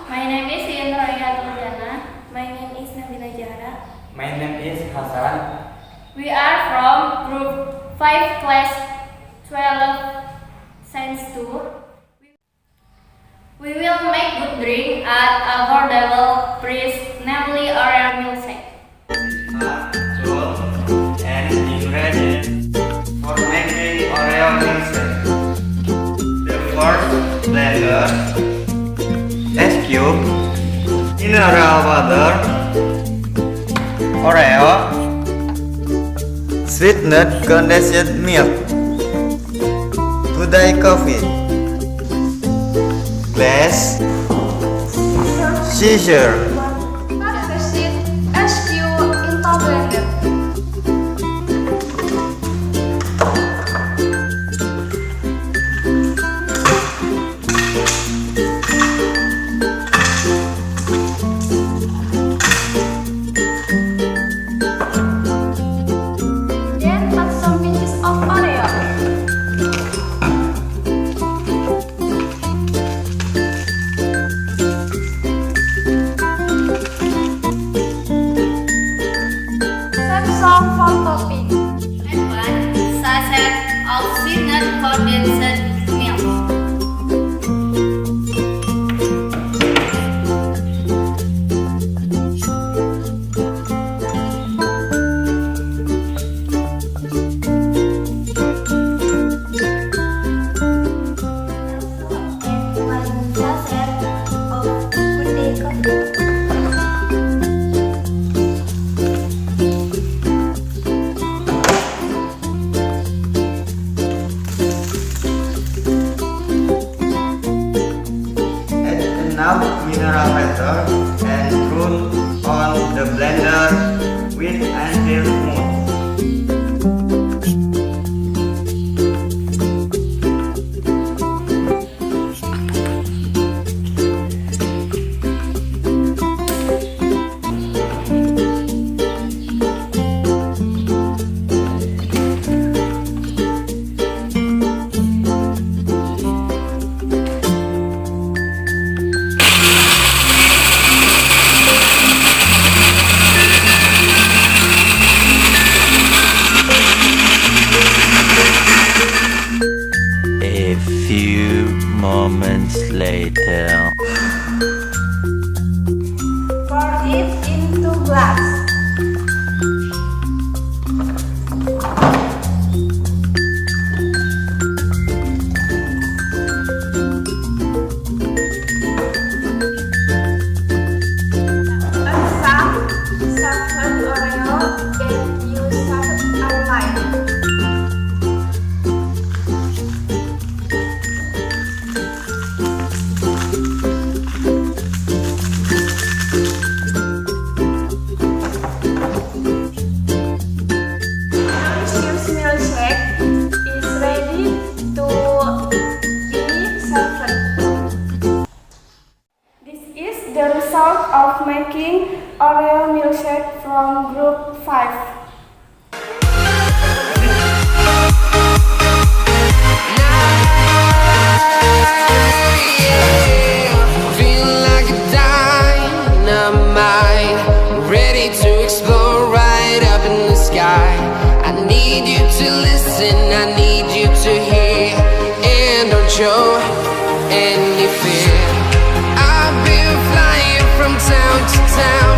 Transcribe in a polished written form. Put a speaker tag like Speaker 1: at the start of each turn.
Speaker 1: My name is My name is Nabila Jara.
Speaker 2: My name is Hasan.
Speaker 1: We are from Group 5 Class 12 Science 2. We will make good drink at affordable price, namely Oreo Milkshake.
Speaker 2: Tools and ingredients for making Oreo Milkshake. The first blender, ice cube, mineral water, Oreo, sweetened condensed milk, pudai coffee, glass, scissor,
Speaker 3: ice cube into blender. Then add some pinches of Oreo. Set some for topping.
Speaker 1: And 1 sachet of sweetened condensed milk.
Speaker 2: Add enough mineral water and run on the blender with until smooth.
Speaker 4: A few moments later.
Speaker 3: Pour it into glass. Add some sachet Oreo and use sachet outline. Delicious milkshake is ready to be served. This is the result of making Oreo milkshake from Group 5.
Speaker 5: Feel like a dynamite, ready to explode right up in the sky. I need you to listen, I need you to hear, and don't show any fear. I've been flying from town to town,